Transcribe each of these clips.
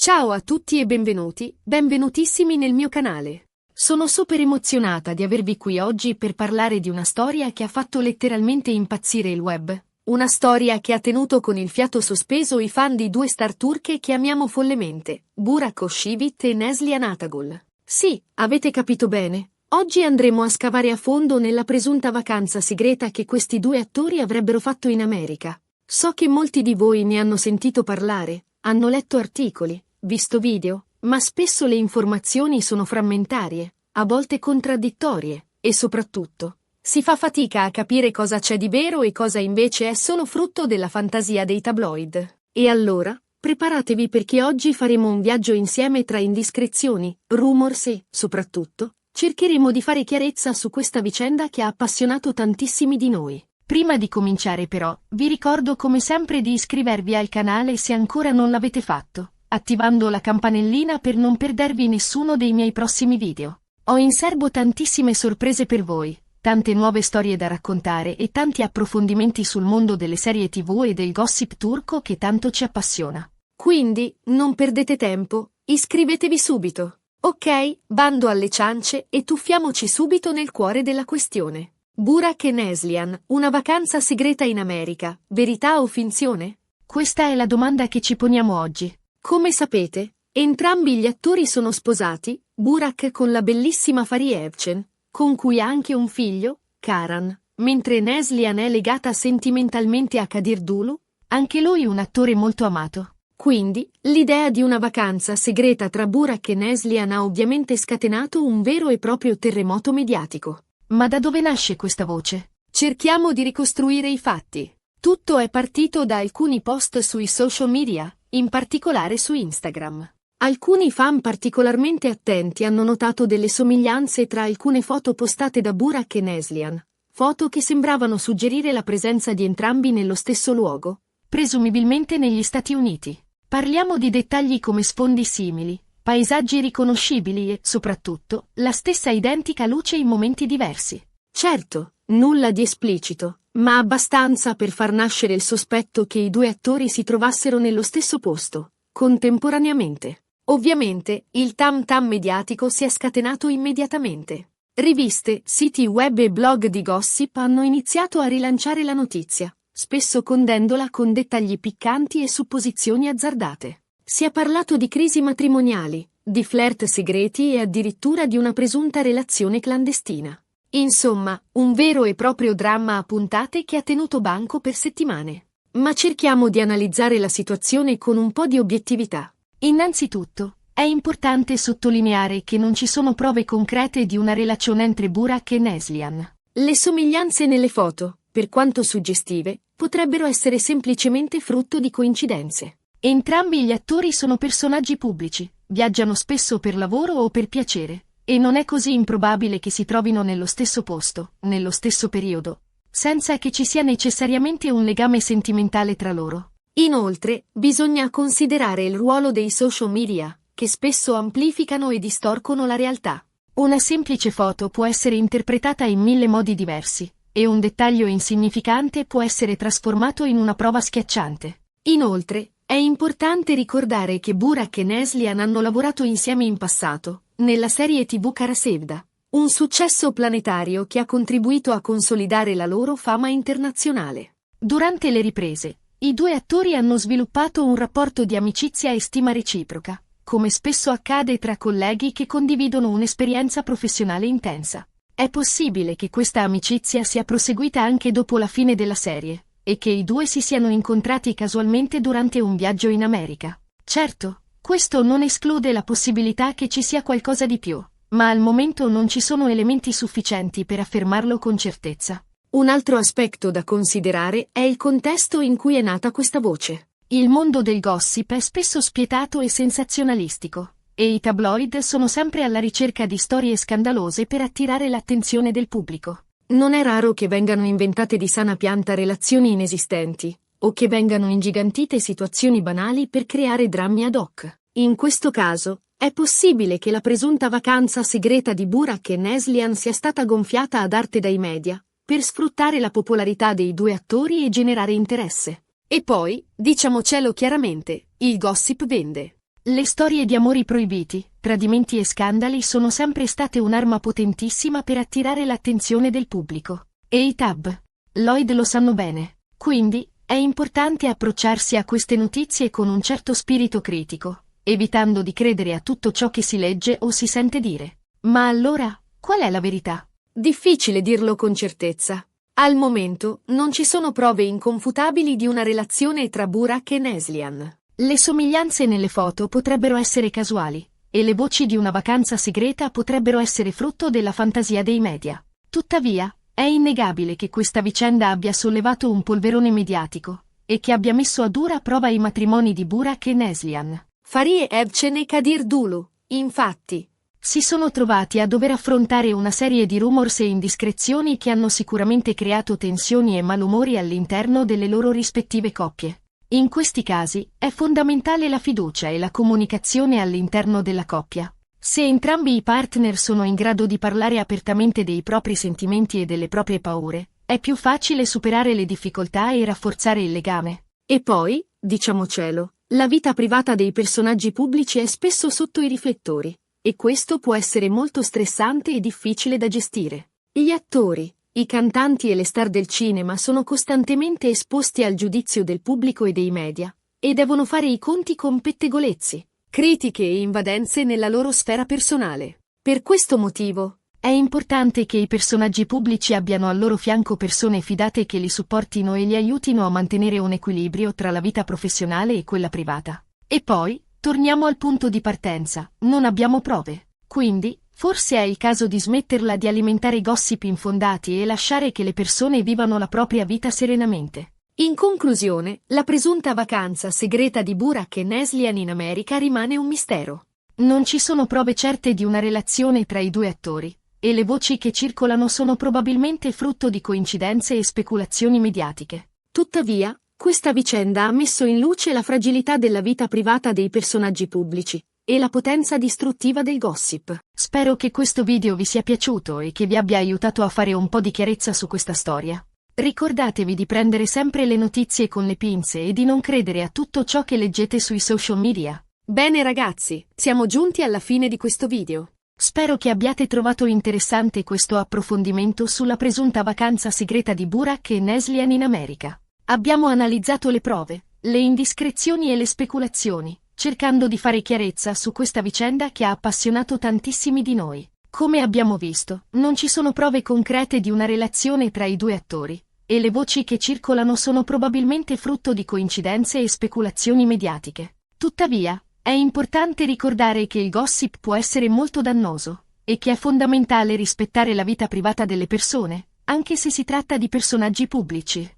Ciao a tutti e benvenutissimi nel mio canale. Sono super emozionata di avervi qui oggi per parlare di una storia che ha fatto letteralmente impazzire il web. Una storia che ha tenuto con il fiato sospeso i fan di due star turche che amiamo follemente, Burak Özçivit e Neslihan Atagül. Sì, avete capito bene. Oggi andremo a scavare a fondo nella presunta vacanza segreta che questi due attori avrebbero fatto in America. So che molti di voi ne hanno sentito parlare, hanno letto articoli, visto video, ma spesso le informazioni sono frammentarie, a volte contraddittorie, e soprattutto, si fa fatica a capire cosa c'è di vero e cosa invece è solo frutto della fantasia dei tabloid. E allora, preparatevi perché oggi faremo un viaggio insieme tra indiscrezioni, rumors e, soprattutto, cercheremo di fare chiarezza su questa vicenda che ha appassionato tantissimi di noi. Prima di cominciare però, vi ricordo come sempre di iscrivervi al canale se ancora non l'avete fatto, attivando la campanellina per non perdervi nessuno dei miei prossimi video. Ho in serbo tantissime sorprese per voi, tante nuove storie da raccontare e tanti approfondimenti sul mondo delle serie TV e del gossip turco che tanto ci appassiona. Quindi, non perdete tempo, iscrivetevi subito. Ok, bando alle ciance e tuffiamoci subito nel cuore della questione. Burak e Neslihan, una vacanza segreta in America, verità o finzione? Questa è la domanda che ci poniamo oggi. Come sapete, entrambi gli attori sono sposati, Burak con la bellissima Fariye Evcen, con cui ha anche un figlio, Karan, mentre Neslihan è legata sentimentalmente a Kadir Dulu, anche lui un attore molto amato. Quindi, l'idea di una vacanza segreta tra Burak e Neslihan ha ovviamente scatenato un vero e proprio terremoto mediatico. Ma da dove nasce questa voce? Cerchiamo di ricostruire i fatti. Tutto è partito da alcuni post sui social media, in particolare su Instagram. Alcuni fan particolarmente attenti hanno notato delle somiglianze tra alcune foto postate da Burak e Neslihan, foto che sembravano suggerire la presenza di entrambi nello stesso luogo, presumibilmente negli Stati Uniti. Parliamo di dettagli come sfondi simili, paesaggi riconoscibili e, soprattutto, la stessa identica luce in momenti diversi. Certo, nulla di esplicito, ma abbastanza per far nascere il sospetto che i due attori si trovassero nello stesso posto, contemporaneamente. Ovviamente, il tam-tam mediatico si è scatenato immediatamente. Riviste, siti web e blog di gossip hanno iniziato a rilanciare la notizia, spesso condendola con dettagli piccanti e supposizioni azzardate. Si è parlato di crisi matrimoniali, di flirt segreti e addirittura di una presunta relazione clandestina. Insomma, un vero e proprio dramma a puntate che ha tenuto banco per settimane. Ma cerchiamo di analizzare la situazione con un po' di obiettività. Innanzitutto, è importante sottolineare che non ci sono prove concrete di una relazione entre Burak e Neslihan. Le somiglianze nelle foto, per quanto suggestive, potrebbero essere semplicemente frutto di coincidenze. Entrambi gli attori sono personaggi pubblici, viaggiano spesso per lavoro o per piacere, e non è così improbabile che si trovino nello stesso posto, nello stesso periodo, senza che ci sia necessariamente un legame sentimentale tra loro. Inoltre, bisogna considerare il ruolo dei social media, che spesso amplificano e distorcono la realtà. Una semplice foto può essere interpretata in 1000 modi diversi, e un dettaglio insignificante può essere trasformato in una prova schiacciante. Inoltre, è importante ricordare che Burak e Neslihan hanno lavorato insieme in passato, nella serie TV Kara Sevda, un successo planetario che ha contribuito a consolidare la loro fama internazionale. Durante le riprese, i due attori hanno sviluppato un rapporto di amicizia e stima reciproca, come spesso accade tra colleghi che condividono un'esperienza professionale intensa. È possibile che questa amicizia sia proseguita anche dopo la fine della serie, e che i due si siano incontrati casualmente durante un viaggio in America. Certo, questo non esclude la possibilità che ci sia qualcosa di più, ma al momento non ci sono elementi sufficienti per affermarlo con certezza. Un altro aspetto da considerare è il contesto in cui è nata questa voce. Il mondo del gossip è spesso spietato e sensazionalistico, e i tabloid sono sempre alla ricerca di storie scandalose per attirare l'attenzione del pubblico. Non è raro che vengano inventate di sana pianta relazioni inesistenti, o che vengano ingigantite situazioni banali per creare drammi ad hoc. In questo caso, è possibile che la presunta vacanza segreta di Burak e Neslihan sia stata gonfiata ad arte dai media, per sfruttare la popolarità dei due attori e generare interesse. E poi, diciamocelo chiaramente, il gossip vende. Le storie di amori proibiti, tradimenti e scandali sono sempre state un'arma potentissima per attirare l'attenzione del pubblico. E i tab Lloyd lo sanno bene. Quindi, è importante approcciarsi a queste notizie con un certo spirito critico, evitando di credere a tutto ciò che si legge o si sente dire. Ma allora, qual è la verità? Difficile dirlo con certezza. Al momento, non ci sono prove inconfutabili di una relazione tra Burak e Neslihan. Le somiglianze nelle foto potrebbero essere casuali, e le voci di una vacanza segreta potrebbero essere frutto della fantasia dei media. Tuttavia, è innegabile che questa vicenda abbia sollevato un polverone mediatico, e che abbia messo a dura prova i matrimoni di Burak e Neslihan. Fariye Evcen e Kadir Dulu, infatti, si sono trovati a dover affrontare una serie di rumors e indiscrezioni che hanno sicuramente creato tensioni e malumori all'interno delle loro rispettive coppie. In questi casi, è fondamentale la fiducia e la comunicazione all'interno della coppia. Se entrambi i partner sono in grado di parlare apertamente dei propri sentimenti e delle proprie paure, è più facile superare le difficoltà e rafforzare il legame. E poi, diciamocelo, la vita privata dei personaggi pubblici è spesso sotto i riflettori, e questo può essere molto stressante e difficile da gestire. Gli attori, i cantanti e le star del cinema sono costantemente esposti al giudizio del pubblico e dei media, e devono fare i conti con pettegolezzi, critiche e invadenze nella loro sfera personale. Per questo motivo, è importante che i personaggi pubblici abbiano al loro fianco persone fidate che li supportino e li aiutino a mantenere un equilibrio tra la vita professionale e quella privata. E poi, torniamo al punto di partenza, non abbiamo prove. Quindi, forse è il caso di smetterla di alimentare gossip infondati e lasciare che le persone vivano la propria vita serenamente. In conclusione, la presunta vacanza segreta di Burak e Neslihan in America rimane un mistero. Non ci sono prove certe di una relazione tra i due attori, e le voci che circolano sono probabilmente frutto di coincidenze e speculazioni mediatiche. Tuttavia, questa vicenda ha messo in luce la fragilità della vita privata dei personaggi pubblici e la potenza distruttiva del gossip. Spero che questo video vi sia piaciuto e che vi abbia aiutato a fare un po' di chiarezza su questa storia. Ricordatevi di prendere sempre le notizie con le pinze e di non credere a tutto ciò che leggete sui social media. Bene ragazzi, siamo giunti alla fine di questo video. Spero che abbiate trovato interessante questo approfondimento sulla presunta vacanza segreta di Burak e Neslihan in America. Abbiamo analizzato le prove, le indiscrezioni e le speculazioni, cercando di fare chiarezza su questa vicenda che ha appassionato tantissimi di noi. Come abbiamo visto, non ci sono prove concrete di una relazione tra i due attori, e le voci che circolano sono probabilmente frutto di coincidenze e speculazioni mediatiche. Tuttavia, è importante ricordare che il gossip può essere molto dannoso, e che è fondamentale rispettare la vita privata delle persone, anche se si tratta di personaggi pubblici.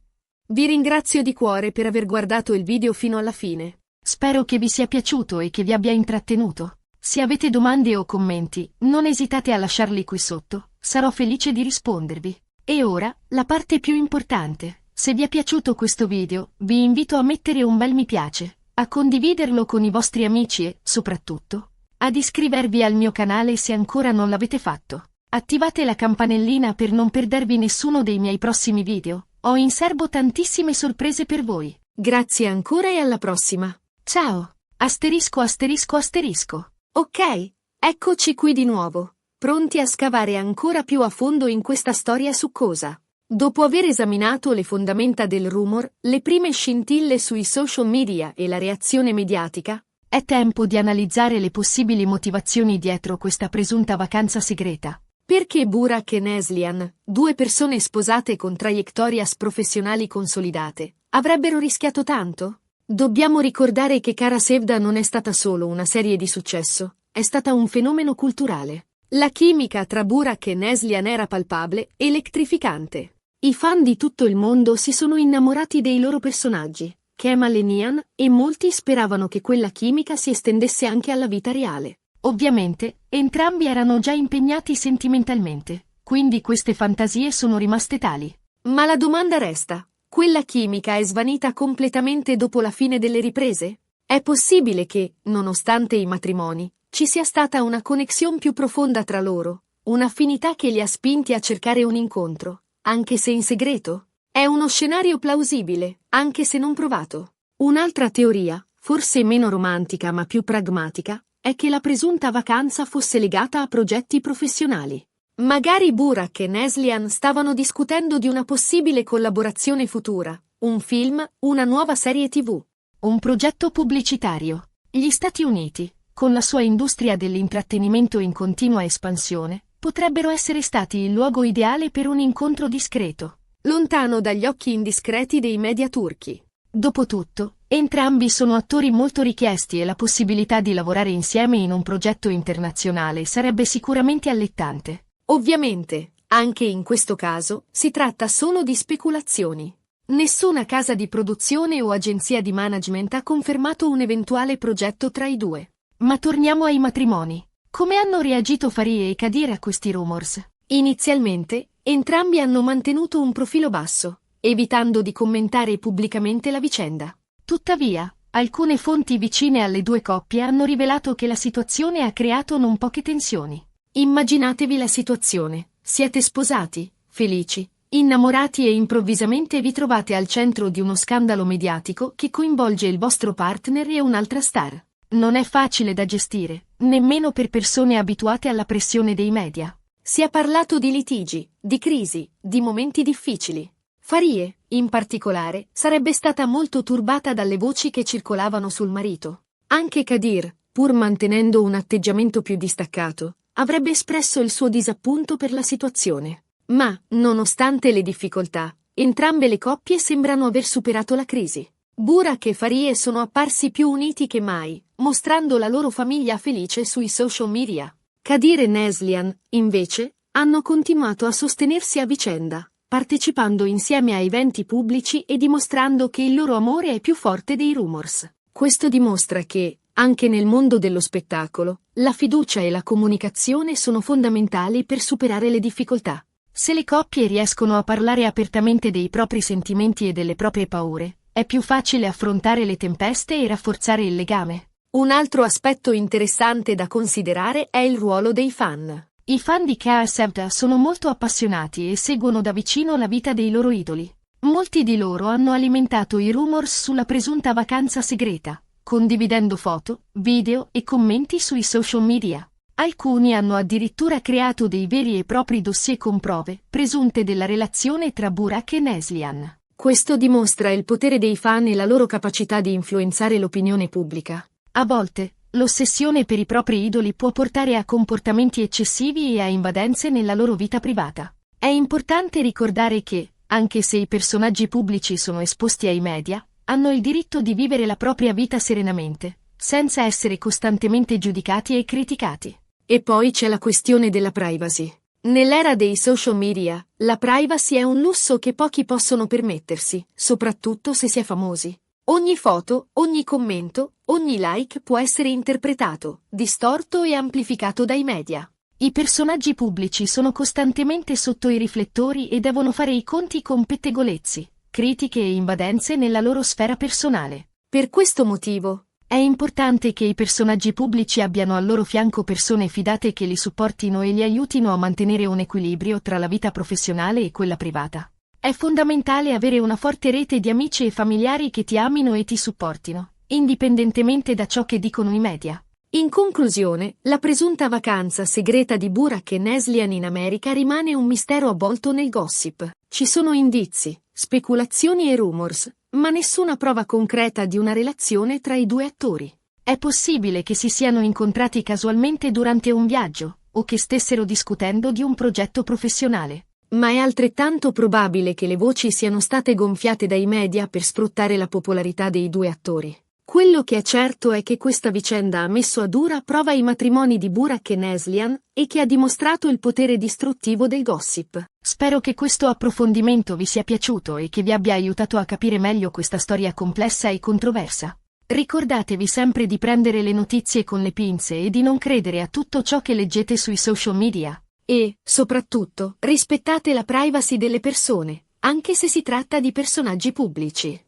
Vi ringrazio di cuore per aver guardato il video fino alla fine. Spero che vi sia piaciuto e che vi abbia intrattenuto. Se avete domande o commenti, non esitate a lasciarli qui sotto, sarò felice di rispondervi. E ora, la parte più importante. Se vi è piaciuto questo video, vi invito a mettere un bel mi piace, a condividerlo con i vostri amici e, soprattutto, ad iscrivervi al mio canale se ancora non l'avete fatto. Attivate la campanellina per non perdervi nessuno dei miei prossimi video. Ho in serbo tantissime sorprese per voi. Grazie ancora e alla prossima. Ciao! Asterisco asterisco asterisco. Ok, eccoci qui di nuovo, pronti a scavare ancora più a fondo in questa storia succosa. Dopo aver esaminato le fondamenta del rumor, le prime scintille sui social media e la reazione mediatica, è tempo di analizzare le possibili motivazioni dietro questa presunta vacanza segreta. Perché Burak e Neslihan, due persone sposate con traiettorias professionali consolidate, avrebbero rischiato tanto? Dobbiamo ricordare che Kara Sevda non è stata solo una serie di successo, è stata un fenomeno culturale. La chimica tra Burak e Neslihan era palpabile, elettrificante. I fan di tutto il mondo si sono innamorati dei loro personaggi, Kemal e Nihan, e molti speravano che quella chimica si estendesse anche alla vita reale. Ovviamente, entrambi erano già impegnati sentimentalmente, quindi queste fantasie sono rimaste tali. Ma la domanda resta: quella chimica è svanita completamente dopo la fine delle riprese? È possibile che, nonostante i matrimoni, ci sia stata una connessione più profonda tra loro, un'affinità che li ha spinti a cercare un incontro, anche se in segreto? È uno scenario plausibile, anche se non provato. Un'altra teoria, forse meno romantica ma più pragmatica, è che la presunta vacanza fosse legata a progetti professionali. Magari Burak e Neslihan stavano discutendo di una possibile collaborazione futura, un film, una nuova serie TV, un progetto pubblicitario. Gli Stati Uniti, con la sua industria dell'intrattenimento in continua espansione, potrebbero essere stati il luogo ideale per un incontro discreto, lontano dagli occhi indiscreti dei media turchi. Dopotutto, entrambi sono attori molto richiesti e la possibilità di lavorare insieme in un progetto internazionale sarebbe sicuramente allettante. Ovviamente, anche in questo caso, si tratta solo di speculazioni. Nessuna casa di produzione o agenzia di management ha confermato un eventuale progetto tra i due. Ma torniamo ai matrimoni. Come hanno reagito Farie e Kadir a questi rumors? Inizialmente, entrambi hanno mantenuto un profilo basso, evitando di commentare pubblicamente la vicenda. Tuttavia, alcune fonti vicine alle due coppie hanno rivelato che la situazione ha creato non poche tensioni. Immaginatevi la situazione: siete sposati, felici, innamorati e improvvisamente vi trovate al centro di uno scandalo mediatico che coinvolge il vostro partner e un'altra star. Non è facile da gestire, nemmeno per persone abituate alla pressione dei media. Si è parlato di litigi, di crisi, di momenti difficili. Farie, in particolare, sarebbe stata molto turbata dalle voci che circolavano sul marito. Anche Kadir, pur mantenendo un atteggiamento più distaccato, avrebbe espresso il suo disappunto per la situazione. Ma, nonostante le difficoltà, entrambe le coppie sembrano aver superato la crisi. Burak e Farie sono apparsi più uniti che mai, mostrando la loro famiglia felice sui social media. Kadir e Neslihan, invece, hanno continuato a sostenersi a vicenda, partecipando insieme a eventi pubblici e dimostrando che il loro amore è più forte dei rumors. Questo dimostra che, anche nel mondo dello spettacolo, la fiducia e la comunicazione sono fondamentali per superare le difficoltà. Se le coppie riescono a parlare apertamente dei propri sentimenti e delle proprie paure, è più facile affrontare le tempeste e rafforzare il legame. Un altro aspetto interessante da considerare è il ruolo dei fan. I fan di KSM sono molto appassionati e seguono da vicino la vita dei loro idoli. Molti di loro hanno alimentato i rumors sulla presunta vacanza segreta, condividendo foto, video e commenti sui social media. Alcuni hanno addirittura creato dei veri e propri dossier con prove presunte della relazione tra Burak e Neslihan. Questo dimostra il potere dei fan e la loro capacità di influenzare l'opinione pubblica. A volte, l'ossessione per i propri idoli può portare a comportamenti eccessivi e a invadenze nella loro vita privata. È importante ricordare che, anche se i personaggi pubblici sono esposti ai media, hanno il diritto di vivere la propria vita serenamente, senza essere costantemente giudicati e criticati. E poi c'è la questione della privacy. Nell'era dei social media, la privacy è un lusso che pochi possono permettersi, soprattutto se si è famosi. Ogni foto, ogni commento, ogni like può essere interpretato, distorto e amplificato dai media. I personaggi pubblici sono costantemente sotto i riflettori e devono fare i conti con pettegolezzi, critiche e invadenze nella loro sfera personale. Per questo motivo, è importante che i personaggi pubblici abbiano al loro fianco persone fidate che li supportino e li aiutino a mantenere un equilibrio tra la vita professionale e quella privata. È fondamentale avere una forte rete di amici e familiari che ti amino e ti supportino, indipendentemente da ciò che dicono i media. In conclusione, la presunta vacanza segreta di Burak e Neslihan in America rimane un mistero avvolto nel gossip. Ci sono indizi, speculazioni e rumors, ma nessuna prova concreta di una relazione tra i due attori. È possibile che si siano incontrati casualmente durante un viaggio, o che stessero discutendo di un progetto professionale. Ma è altrettanto probabile che le voci siano state gonfiate dai media per sfruttare la popolarità dei due attori. Quello che è certo è che questa vicenda ha messo a dura prova i matrimoni di Burak e Neslihan e che ha dimostrato il potere distruttivo del gossip. Spero che questo approfondimento vi sia piaciuto e che vi abbia aiutato a capire meglio questa storia complessa e controversa. Ricordatevi sempre di prendere le notizie con le pinze e di non credere a tutto ciò che leggete sui social media. E, soprattutto, rispettate la privacy delle persone, anche se si tratta di personaggi pubblici.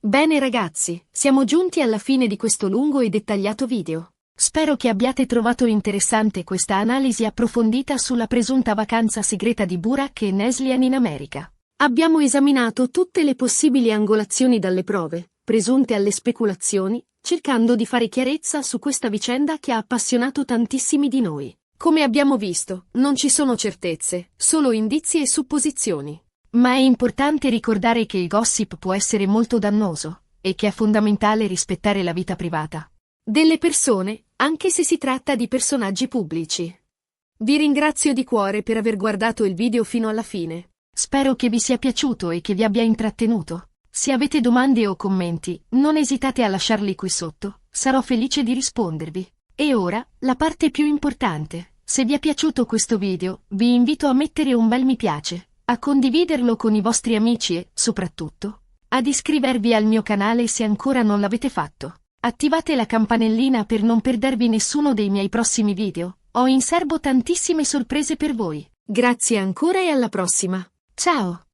Bene ragazzi, siamo giunti alla fine di questo lungo e dettagliato video. Spero che abbiate trovato interessante questa analisi approfondita sulla presunta vacanza segreta di Burak e Neslihan in America. Abbiamo esaminato tutte le possibili angolazioni dalle prove, presunte alle speculazioni, cercando di fare chiarezza su questa vicenda che ha appassionato tantissimi di noi. Come abbiamo visto, non ci sono certezze, solo indizi e supposizioni. Ma è importante ricordare che il gossip può essere molto dannoso, e che è fondamentale rispettare la vita privata delle persone, anche se si tratta di personaggi pubblici. Vi ringrazio di cuore per aver guardato il video fino alla fine. Spero che vi sia piaciuto e che vi abbia intrattenuto. Se avete domande o commenti, non esitate a lasciarli qui sotto, sarò felice di rispondervi. E ora, la parte più importante. Se vi è piaciuto questo video, vi invito a mettere un bel mi piace, a condividerlo con i vostri amici e, soprattutto, ad iscrivervi al mio canale se ancora non l'avete fatto. Attivate la campanellina per non perdervi nessuno dei miei prossimi video. Ho in serbo tantissime sorprese per voi. Grazie ancora e alla prossima. Ciao!